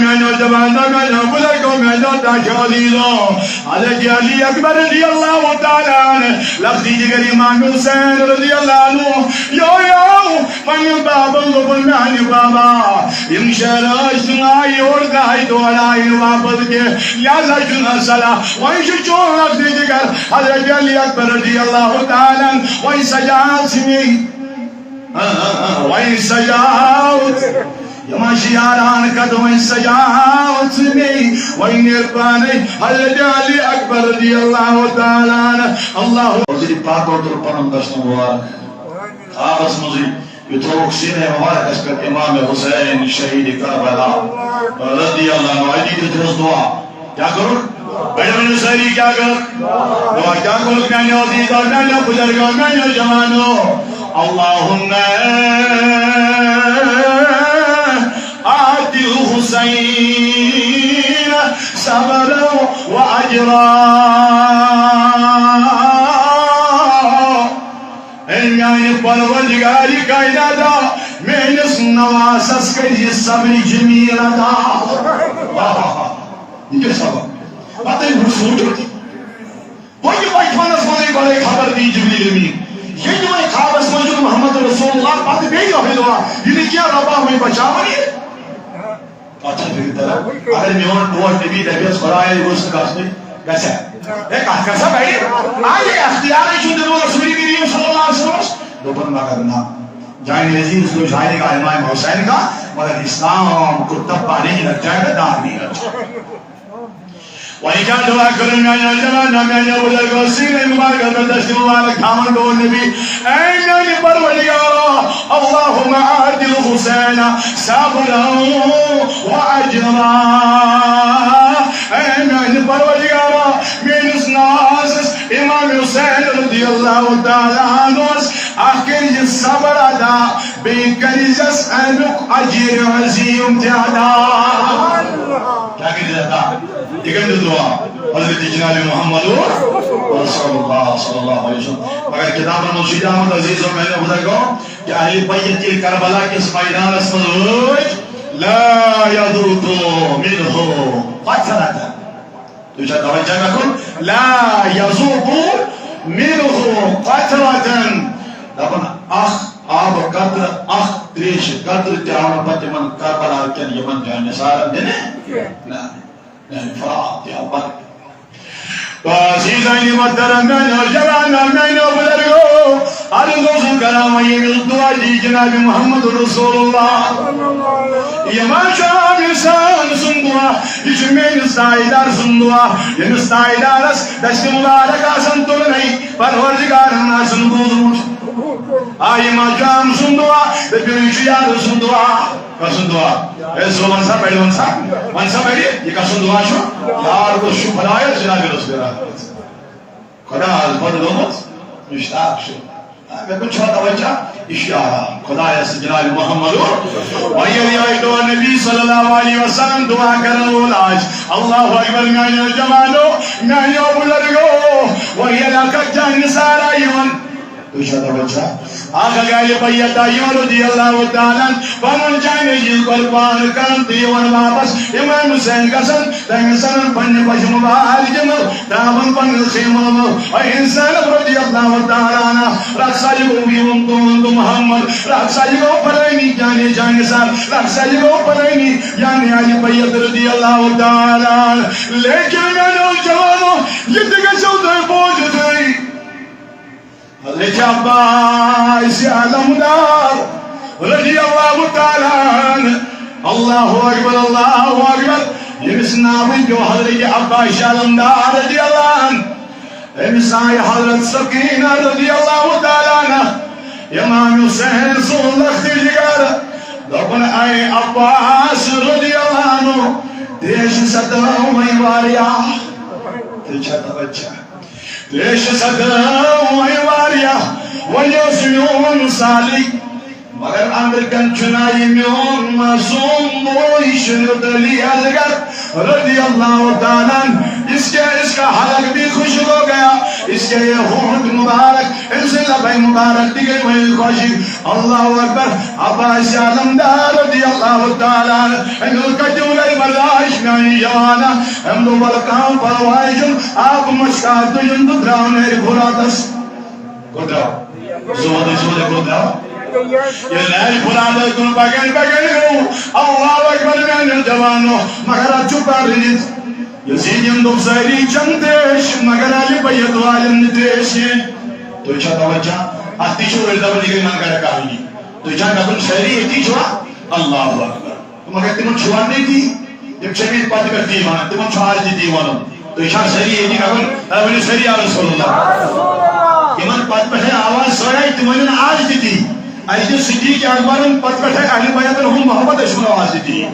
میں نوجوانوں میں بزرگوں میں عزیزوں حضرت علی اکبر رضی اللہ تعالیٰ عنہ لفظی جگر امام حسین رضی اللہ عنہ یو پنی بابا گبن میانی بابا ان شہر سنائی اور گائی دوڑائی واپس کے یا لجن صلاح وائش چون لفظی جگر حضرت علی اکبر رضی اللہ تعالیٰ عنہ وائش سجاعت سنی وائش سجاعت یما شیاران قدم سجاعت سنی وائن ارپانی حضرت علی اکبر رضی اللہ تعالیٰ عنہ اللہ وزیر پاک اور پنم دشت مبارک آبس مزید یتروک سینہ مبارک اس پر امام حسین شہید کربلا رضی اللہ عنہ علی درست دعا کیا کرو بڑے بڑے ساری کیا کرو دعا کیا کرو کہنے عزیز اور کہنے بزرگوں کہنے جوانوں اللہم آتی حسین صبر و اجرا یعنی پروردگاری کائناتا میں نس نواسس کری صبر جمیل ادا یہ کیا سبب بات ہے رسول ہوتی وہ یہ بچپنس میں بڑے خبر دی جبریل امین یہ جو میں خوابس میں جو محمد رسول اللہ بات بیئی رہے دعا یہ کیا ربا ہمیں بچا بنی اچھا پھر طرح اگر میون دعا نبی دبیس قرآن گوشت کاستے کیسا ہے ایک کیسا بھائی آئیے اختیاری چون دلو رسولی کریم صلی اللہ علیہ وسلم دوپن نہ کرنا جائن عزیز تو جائنے کا امام حسین کا مگر اسلام کو تبا نہیں لگ جائے گا دار نہیں لگ جائے وہی کیا دعا کروں گا یا جوانا میں یا بزرگوں سینے مبارک بردشت مبارک دھامن دو نبی اے نبی پروردگارا اللہم عادل حسین صبرا و اجرا اے نبی پروردگارا مینس ناسس امام حسین رضی اللہ تعالیٰ عنہ آخر یہ صبر ادا بے کریزس اینک عجیر عظیم تیادا کیا کریز ادا یہ کہتے دعا حضرت جناب محمد رسول اللہ صلی اللہ علیہ وسلم مگر کتاب المرشد احمد عزیز و میں نے بزرگوں کہ اہل بیت کی کربلا کے میدان اس میں لا یذوق منه قطرة تو چاہتا توجہ رکھو لا یذوق منه قطرة دپن اخ آب قطر اخ تریش قطر تیاون پتہ من کربلا کن یمن جان نثار دنے نا فرات یا برکت عزیزانی محترم میں اور جوانا میں نے بزرگو عرض کرام یہ دعا دی جناب محمد رسول اللہ یہ ماشاء انسان سن دعا یہ میں نستائدار سن دعا یہ نستائدار اس دشت مبارکہ سن تو نہیں پروردگار ہمنا سن بوزروش آئی ماشاء سن دعا بپیش یاد سن دعا کسن دعا ایسو منسا بیڑی منسا بیڑی یہ کسن دعا شو یار کو شکر آئے جناب رسول اللہ خدا از بد دومت مشتاق شو میں کچھ چھوٹا بچہ اشارہ خدا از جناب محمد وہی آئیتو نبی صلی اللہ علیہ وسلم دعا کرن اولاج اللہ اکبر میانی جوانو میانی بزرگو وہی علاقہ جان سارا یون تو چھوٹا بچہ آقا گالی بیتا یون رضی اللہ تعالیٰ پانون جائنے جل قربان کرن دیوان واپس امام حسین قسم تین سنن پن پشم بحال جمل دامن پن خیمم و انسان رضی اللہ تعالیٰ رقصہ جگو بیون تو محمد رقصہ جگو پرائنی جانے سار رقصہ جگو پرائنی یعنی آلی بیت رضی اللہ تعالیٰ لیکن میں نے جوانو یہ دیکھا چودہ بوجھ دائی حضرت عباس علمدار رضی اللہ تعالیٰ اللہ اکبر اللہ اکبر یہ نام جو حضرت عباس علمدار رضی اللہ عنہ امسائی حضرت سکینہ رضی اللہ تعالیٰ امام حسین صلی اللہ جگر دبن اے عباس رضی اللہ عنہ دیش صدر میں واریا تجھتا بچہ دیش صدر میں واریا ویسیون سالک مگر امریکن چنائی میون معصوم موئی شنود علی ازگر رضی اللہ تعالیٰ اس کا حلق بھی خوش ہو گیا اس کے یہ حمد مبارک ان سے لبائی مبارک دی گئی وہی خوشی اللہ اکبر عباس علمدار رضی اللہ تعالیٰ انہوں کا جولہ مردہ میانی جوانا ہم دو بلکان پروائشن آپ مشکات تجن تو دراؤن ہے بھراتس کو دراؤ زودے کو دراؤ یہ نیر بھراتس کن بگن گو اللہ اکبر میانی جوانو مگر چپا رجت یزیدین دو سیری چند دیش مگر علی بیت والن دیش تو اچھا توجہ آتی چھو رلدہ بنی گئی من کرے کہا تو اچھا نبن سیری ایتی چھوا اللہ اکبر تو مگر تمہیں چھوان نہیں تھی جب شمید پاتی کرتی ایمان تمہیں چھوار دی دیوانا تو اچھا سیری ایتی نبن سیری آ رسول اللہ ایمان پاتی پہلے آواز سوڑائی تمہیں آج دی تھی ایسی صدیق اکبرن پت پٹھے اہل بیت ہم محمد اشمن آواز دیتی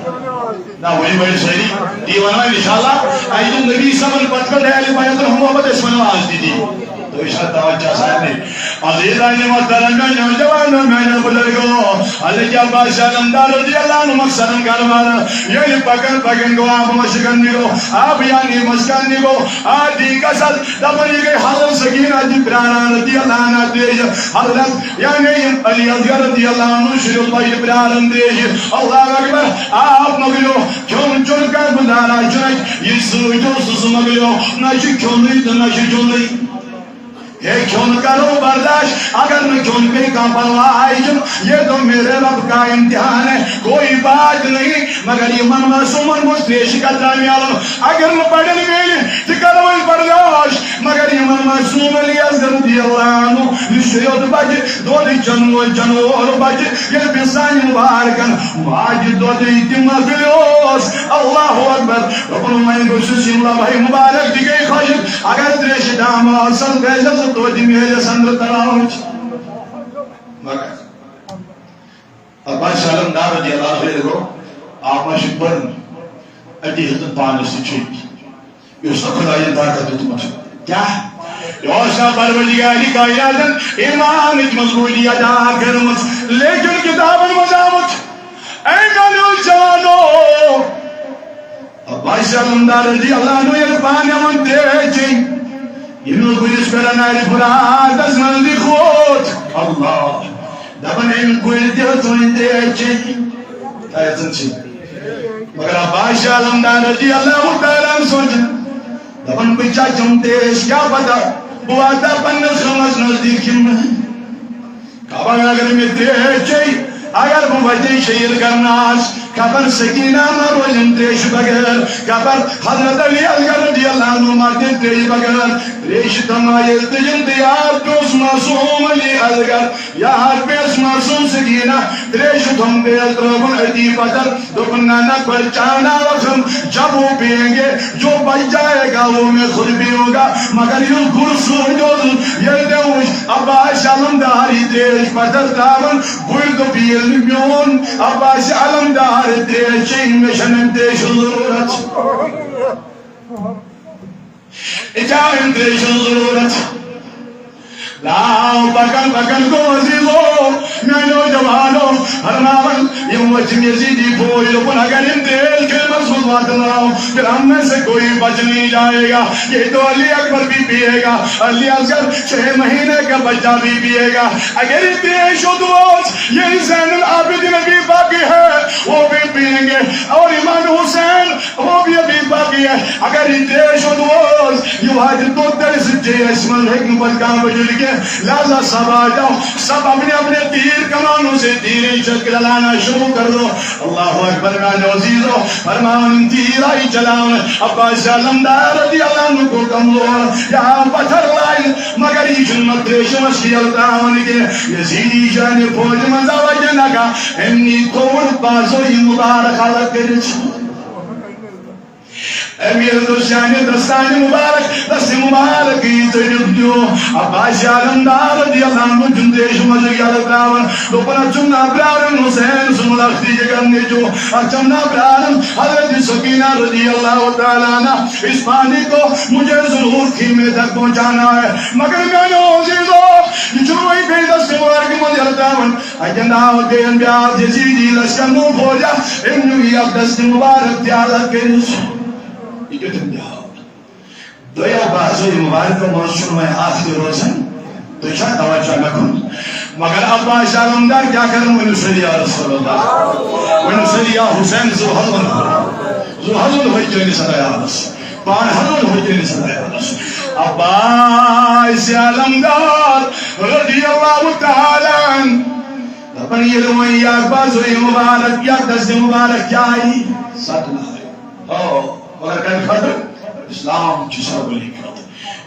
نا وہی بڑی شہری دیوانا انشاءاللہ ایسی نبی سمن پت پٹھے اہل بیت ہم محمد اشمن آواز دیتی تو اشارت توجہ صاحب نے عزیز آئین محترم میں نوجوانوں میں بزرگوں علی کیا بادشاہ نمدار رضی اللہ عنہ مقصدن کروانا یعنی پکن کو آپ مشکن نگو آپ یعنی مسکن نگو آدھی قصد دبنی گئی حضرت سکینہ جبرانہ رضی اللہ عنہ دیج حضرت یعنی علی اصغر رضی اللہ عنہ شریف بھائی جبرانہ دیج اللہ اکبر آپ مگلو کیوں چن کر بندارا چنک یہ سوچو سس مگلو نشی کیوں نہیں تو نشی کیوں نہیں یہ کیوں کرو برداشت اگر میں کیوں پہ کا پرواہ یہ تو میرے رب کا امتحان ہے کوئی بات نہیں مگر یہ من معصومن مستریش کا دامیالم اگر میں پڑھن گئی تو کرو برداشت مگر یہ من معصوم علی اصغر رضی اللہ عنہ نشیت بج دو دی جنور بج یہ بسان مبارکن واجد دو دی تمغلیوس اللہ اکبر رب المائن گوشت اللہ بھائی مبارک دی گئی خوشت اگر تریش دام آسان بیجت تو دی میرے سندر تراؤچ مگر ابا شالم دار رضی اللہ خیر کو آپ میں شکبرن اٹی حضرت پانے سے چھوٹ یہ سب خدای طاقت ہے تمہیں کیا یوشا پروردگاری کائناتن ایمان اچ مضبوطی ادا کرمت لیکن کتاب مزامت اے گلیو جوانو ابا شالم دار رضی اللہ عنہ یہ پانے من دیجیں یہ کچھ کرنا ہے فرات از ملدی خود اللہ دبن این کوئی دیو تو اندے اچھے آیتن چی مگر عباس علمدار رضی اللہ تعالیٰ سوچ دبن بچا چمتیش کیا پتا بواتا پنس خمس نزدیک میں کعبہ اگر میں دے اچھے اگر بوجہ شہیر کرناس کبر سکینہ مروجن تریش بگر کبر حضرت علی اصغر رضی اللہ عنہ مردن تریش بگر تریش تمایل تجن دیار دوس معصوم علی اصغر یہاں پیس معصوم سکینہ تریش تم بیل تربن عدی بدر دکھنا نکبر چانا وقم جب وہ پینگے جو بچ جائے گا وہ میں خود بھی ہوگا مگر یہ گرسو جو یہ دوش عباس علمداری تریش بدر تابن بوئی تو بیل میون عباس علمدار دیشیں مشنم دیش ضرورت اجائم دیش ضرورت لاؤ بکن کو عزیزو میں نوجوانوں ہرناون یہ وجم یزیدی پوئی لکن اگر ان دیل کے مقصود واتناؤ پھر ہم میں سے کوئی بچ نہیں جائے گا یہ تو علی اکبر بھی پیے گا علی اصغر 6 مہینے کا بچہ بھی پیے گا اگر ان دیش و دوست یہ زین العابدین بھی باقی ہے وہ بھی پیئیں گے اور امام حسین وہ بھی ابھی باقی ہے اگر ان دیش و دوست یہ حاجت تو درس جیس من حکمت کام بجل کے لہذا سب آ جاؤ سب اپنے تیر کمانوں سے تیریں چک لانا شروع کر دو اللہ اکبر میں عزیزو فرمان تیر آئی چلاؤں عباس علمدار رضی اللہ عنہ کو کمزور یہاں پتھر لائن مگر یہ جنمت ریش مشکل تاون کے یزیدی جانی فوج مزا وجنہ کا امنی کور بازوی مبارک حلق کرچ امیر دوشانی دستانی مبارک دست مبارک کی تجرب جو عباس علمدار رضی اللہ عنہ جندیش مجھے یادتاون لوپنا چمنا برارن حسین سملختی جگرنے جو چمنا برارن حضرت سکینہ رضی اللہ تعالیٰ عنہ اس پانی کو مجھے ضرور خیمے تک پہنچانا ہے مگر میں نے عزیزو جنوئی پہ دست مبارک مجھے یادتاون اجنداو دین بیار جزیدی لشکر نو بھوجا انہی اب دست مبارک تیالت کے نسو دویا بازوی مبارک و منشور میں آخری روزن تو چاہ توجہ لکن مگر عباس علمدار کیا کروں ونسلی یا رسول اللہ ونسلی یا حسین زو حضر Zuhalul Hojjani Sadayanas, Banhalul Hojjani Sadayanas, Abbas Alamdar, radiyallahu ta'ala. Apani yelwai ya bazo mubarak ya das mubarak yai satna oh agar kan khatar Islam cisa boli khat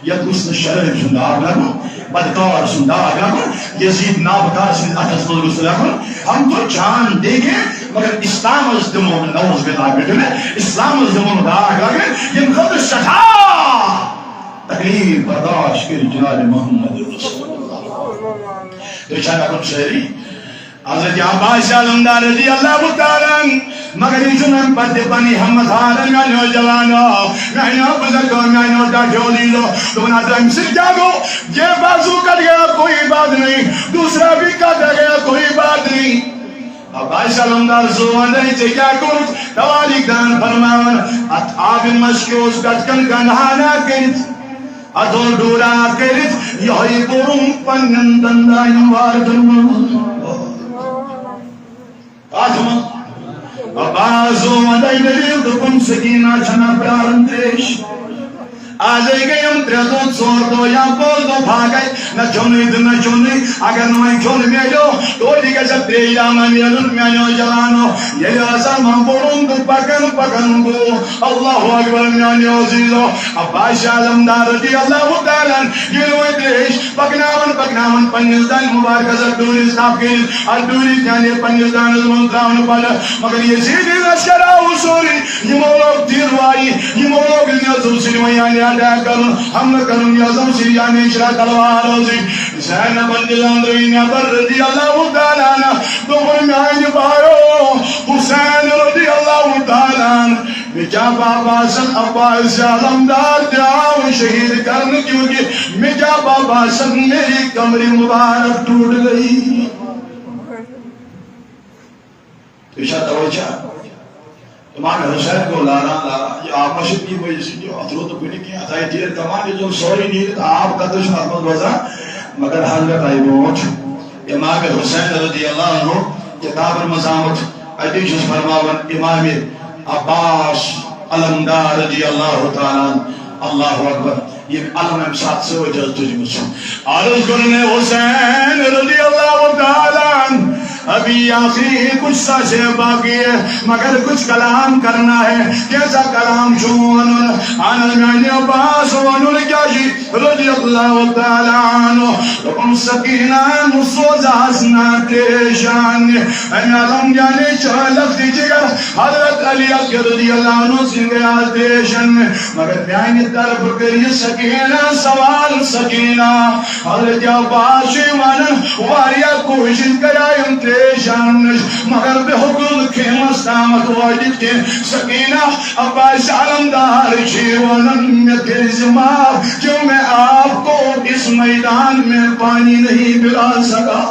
ya dus sharaf sundar lagu badkar sundar lagu Yazid nabkar sin atas rasulullah hum to jaan denge magar Islam az demo nawaz billah betne Islam az demo da lage yin khat shata taklif bardash ke janab Muhammad rasulullah to chana kun shehri Hazreti Abbas Alamdar radiyallahu ta'ala magar ijunan padde pani Muhammad haran ga nojawano maino buzurgo maino da joli lo tumna time se jago ye bazu kat gaya koi baat nahi dusra bhi kat gaya koi baat nahi Abbas Alamdar zuwandai se kya kurt tawali dan farman at abin mashkos gatkan ganhana kerit adol dura kerit yahi borum pannan dandayin wardun Abazo madai delil dukun sakina chana prarantesh Aze gayam tredot sordo ya boldo bhagai na choni agar noi choni mejo to diga jab treya manyanun mejo jalano yelo asal mamborum du pakan go Allahu akbar mejo zilo Abbas Alamdar radiyallahu ta'ala yelo desh pagnaman panjdan mubarak azab duris tafkir al duris jane panjdan mantraun pala magar ye sidi lashkara usuri yimolog tirwai yimolog nyazu silmayani ada karun hamla karun yazam siriyani shra talwar zi sana bandilandri nabar radiyallahu ta'ala dobur mein bayo Husain radiyallahu ta'ala mija baba san Abbas Alamdar jaw shahid karne kyunki mija baba san meri kamri mubarak toot gayi isha tawajja Imam Hussain ko lara ye aap masjid ki wajah se jo adro to bini ki atay deer tamam jo sorry nahi aap ka to shahmat waza magar hazrat aibot Imam Hussain radiyallahu anhu kitab al-mazamat adishus farmawan Imam Abbas Alamdar radiyallahu ta'ala Allahu akbar ye alam sat se wajah tujh arz karne Hussain radiyallahu ta'ala ابھی آخری کچھ sachet باقی ہے مگر کچھ کلام کرنا ہے کیسا کلام شون آنل میں عباس ونل جاشی رضی اللہ تعالی عنہ لکن سکینہ مصوز حسنہ تیرے شان این علم جانے چاہ لفتی جگر حضرت علی اکر رضی اللہ عنہ سنگے آل تیرے شان مگر بیانی طرف کری سکینہ سوال سکینہ حضرت عباس ونل واریا کوشن کرائیم تیرے شانش مگر بے حکم کے مستامت واجد کے سکینہ عباس علمدار شیرونن میں تیزماب کیوں میں آپ کو اس میدان میں پانی نہیں پلا سکا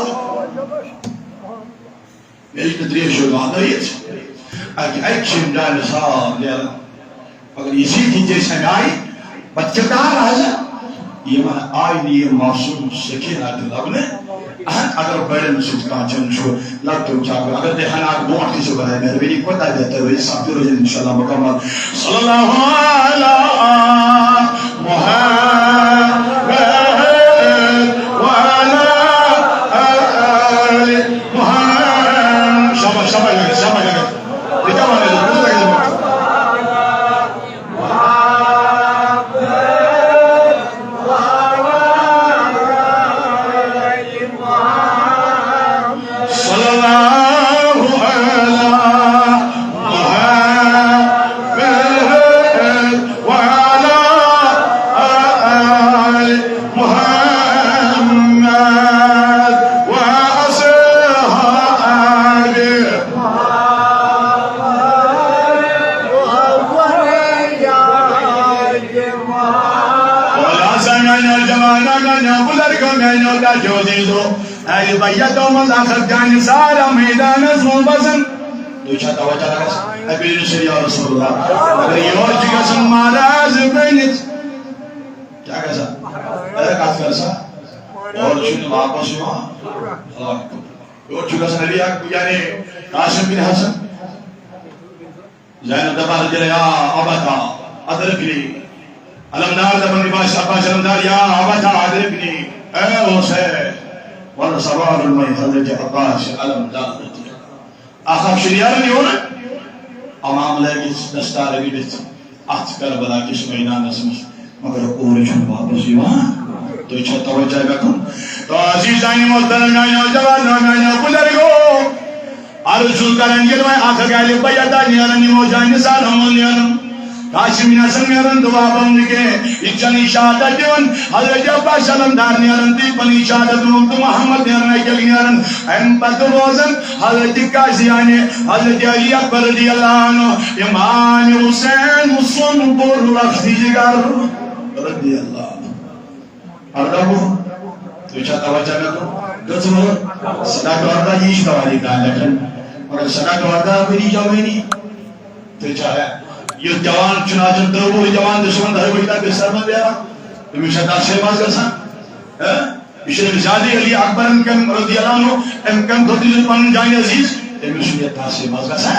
میری تدریف شروع دریت اگر شمدان صاحب لیا اگر اسی کی جیسے آئی بچکار آجا یہ من آئینی معصوم سکینہ دلابنے اگر بڑے مسجد کا چنشو لگتو چاکر اگر دیکھنا آپ بہت کسی بڑھائے میرے بھی نہیں پتہ دیتا ہے ساتھ رو جن انشاءاللہ مکمل صلی اللہ علیہ محمد وعلا آل محمد شاباش شاباش لگے دیکھا بانے دو بہت لگے دو اے بھیا تو مزاخر جان سارا میدان زون بزن دو چھتا وجہ لگا ابی رسول یا رسول اللہ اگر یہ اور چکا سن ماراز بینت کیا کہا سا اے کات کر سا اور چھن واپس ہوا اور چکا سن علی یعنی قاسم بن حسن زینب دبا رجل یا ابتا ادرکنی علمدار دبن رباش عباس علمدار یا ابتا ادرکنی اے حسین ورسوار المئی حضرت عباس علمدار رجل آخاب شریار نہیں ہونا امام لگیس دستار گیدت ات کربلا کس میدان اسمس مگر اورشن واپس یوان تو چھا توجہ بکن تو عزیزانی محترم نوجوان نوجوان بزرگوں ارزو کرن یہ دوائے آخر گالی بیتا نیرن موجان نسال ہمون نیرن کاشمی نسل نیرن دعا بندگے اچھنی شہادت دیون حضرت عباس علمدار نیرن دی پنی شہادت دیون تو محمد نیرن ایکل نیرن ایم پت روزن حضرت قاسیانی حضرت علی اکبر رضی اللہ عنہ امام حسین مسلم پر رفتی جگر رضی اللہ عنہ اردو تو چھا توجہ میں تو گزمو صدا دواردا یش دوالی کا لکھن مگر صدا دواردا بری جاوینی تو چھا ہے یہ جوان چنانچہ دربو جوان دشمن دھر بیتا بسر میں بیارا ہمیشہ دار سے باز گسا اشرف زیادی علی اکبر انکم رضی اللہ عنہ انکم دھوتی پن جائیں عزیز ہمیشہ دار سے باز گسا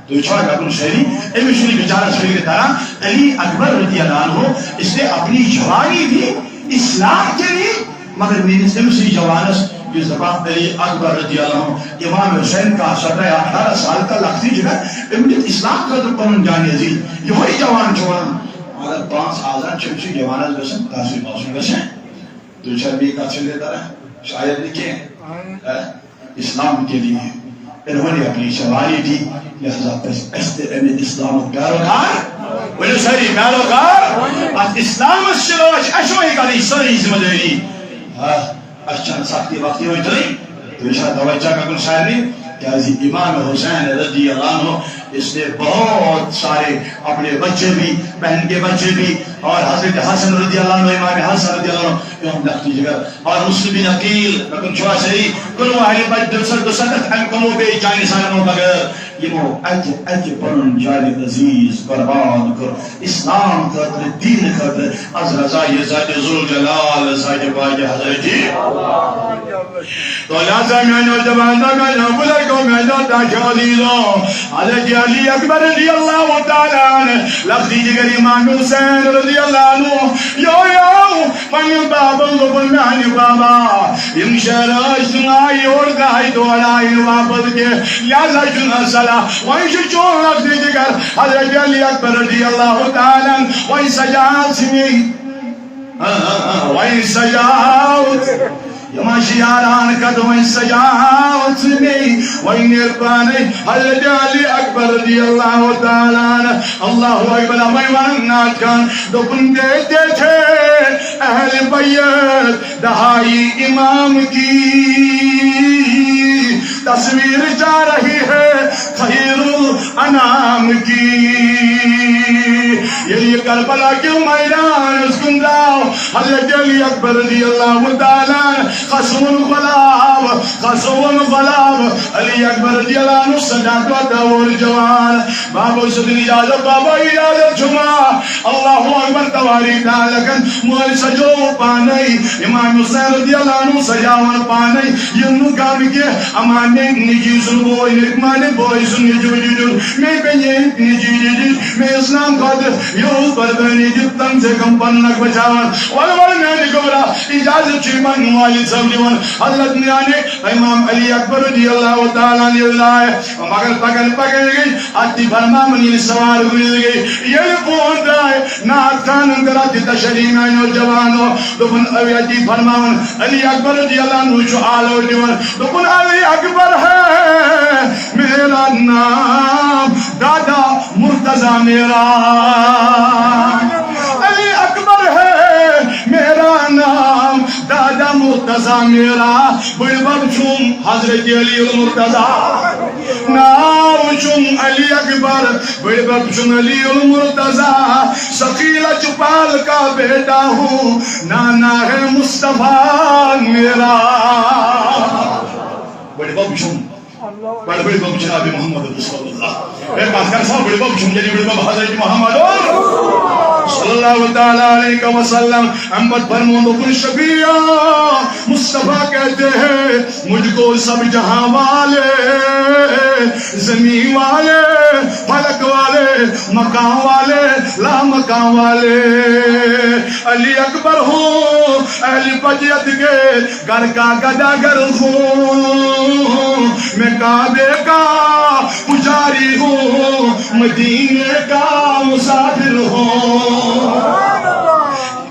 تو چھوڑ گا شہری ہمیشہ بیچارہ شہری طرح علی اکبر رضی اللہ عنہ اس نے اپنی جوانی دی اسلام کے لیے مگر میری سمسی جوانس یہ زبان علی اکبر رضی اللہ عنہ امام حسین کا 17-18 سال کا لختی جگہ امت اسلام کا تو پنن جانی عزیز یہ وہی جوان مگر 5 آزان چمسی جوانس بسن تاثیر موسم بسن تو چربی کا چلے دارا شاید لکھیں اسلام کے لیے انہوں نے اپنی شواری دی لہذا اسلام پیاروکار ولو سری پیاروکار اسلام الشلوش اشوئی کا نہیں سری زمدری اچھان ساکتی وقتی ہوئی تلی تو اشارہ توجہ کا کن شاعر نہیں کہ امام حسین رضی اللہ عنہ اس نے بہت سارے اپنے بچے بھی بہن کے بچے بھی اور حضرت حسن رضی اللہ عنہ امام حسن رضی اللہ عنہ یوم لکھتی جگہ اور مسلم بن عقیل مکن شوہ صحیح کنو اہلی بچ درسل دسلت ہم کمو بے چائنی سانمو بگر یہ مو اجی پرن جالی عزیز قربان کر اسلام خطر دین خطر از رضای زید ذو جلال زید بائی حضرت تو لازا میں نوجوان میں بزرگوں میں جاتا شادیدوں حضرت علی اکبر رضی اللہ تعالیٰ عنہ لفظی جگر امام حسین رضی اللہ عنہ یو پنی بابا لبن معنی بابا ان شہر سنائی اور گائی دوڑائی واپس کے لہذا جنہ صلاح وائش چون لفظی جگر حضرت علی اکبر رضی اللہ تعالیٰ عنہ وائش سجاعت سمی وائش سجاعت یما شیاران قدویں سجاعت میں وین اربانی حضرت علی اکبر رضی اللہ تعالیٰ عنہ اللہ اکبر میوانات کان دکن دیتے تھے اہل بیت دہائی امام کی تصویر جا رہی ہے خیر الانام کی یہ کربلا کے میدان اس گنداؤ حضرت علی اکبر رضی اللہ تعالیٰ خصم غلاب علی اکبر رضی اللہ عنہ سجاد و دور جوان بابو صدر اجازت بابا اجازت چھما اللہ اکبر تواری دالکن مولی سجو پانی امام حسین رضی اللہ عنہ سجاوان پانی ینو کام کے امانے نجی سن بوئی نکمانے بوئی سن نجو ججن میں پینجے نجی ججن میں اسلام قادر یو پر بینی جتن سے کم پنک بچاوان والوال میں نکبرا اجازت چھمان موالد سمجھوان حضرت نیانے امام علی اکبر رضی اللہ تعالیٰ نے لائے مگر پکن پکن گئی آتی فرما منی سوار ہوئی گئی یہ پہنچ رہے نات خان اندرہ دیتا شریم آئین اور جوانو دکن اویتی فرماون علی اکبر رضی اللہ عنہ جو آلو دیوان دکن علی اکبر ہے میرا نام دادا مرتضی میرا علی اکبر ہے میرا نام دادا مرتضی میرا بڑی باب چون حضرت علی المرتضی ناو چون علی اکبر بڑی باب چون علی المرتضی سقیلہ چپال کا بیٹا ہوں نانا ہے مصطفیٰ میرا بڑی باب چون بڑی باب جناب محمد رسول اللہ میرے پاس کر صاحب بڑی باب چون جنی بڑی باب حضرت محمد صلی اللہ تعالیٰ علیہ وسلم امبت فرمون بکن شبیہ مصطفیٰ کہتے ہیں مجھ کو سب جہاں والے، زمین والے، فلک والے، مقام والے، لا مقام والے، علی اکبر ہوں اہل فجیت کے گھر کا گداگر ہوں، میں کعبے کا پجاری ہوں، مدینے کا مسافر ہوں.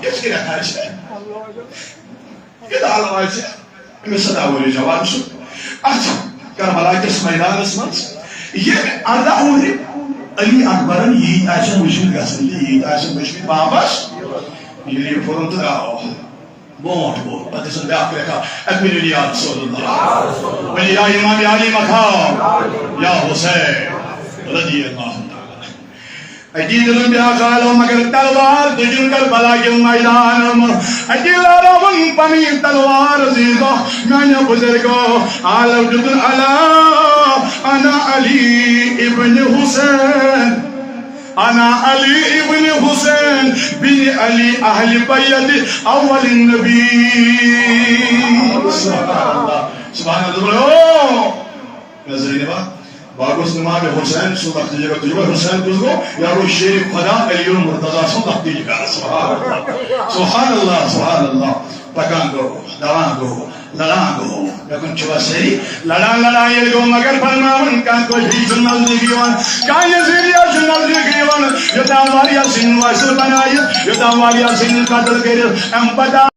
کس کی رہائش ہے؟ یہ آلوائش ہے. میں صدا بولی جواب سن. اچھا کربلا کس میدان اسمت یہ اردہ ہوئی علی اکبرن یہ آشن وشمت گسن یہ آشن وشمت بابس یہ پورن تو آو بونٹ بول پتہ سن بیاق رکھا اکبر یا رسول اللہ ولی یا امام علی مقام یا حسین رضی اللہ تعالی. اجید الانبیاء قالوا مگر تلوار دجن کربلا کے میدان اجید لارون پنی تلوار زیدہ میں بزرگو عالم جدن علا انا علی ابن حسین انا علی ابن حسین بن علی اہل بیت اول النبی. سبحان اللہ سبحان اللہ. نظرین بات باقوس نماغ حسین سن وقت جگہ تجربہ حسین کزگو یا روی شیخ خدا علی المرتضی سن وقت جگہ. سبحان اللہ سبحان اللہ سبحان اللہ. پکان گو دوان گو لڑان گو لیکن چوہ سری لڑان لڑان یہ گو مگر فرماون کان کوئی بھی سنال نگیوان کان یہ زیریا سنال نگیوان یہ دام والیا سن واسر بنائی یہ دام والیا سن قتل کرے ام پتا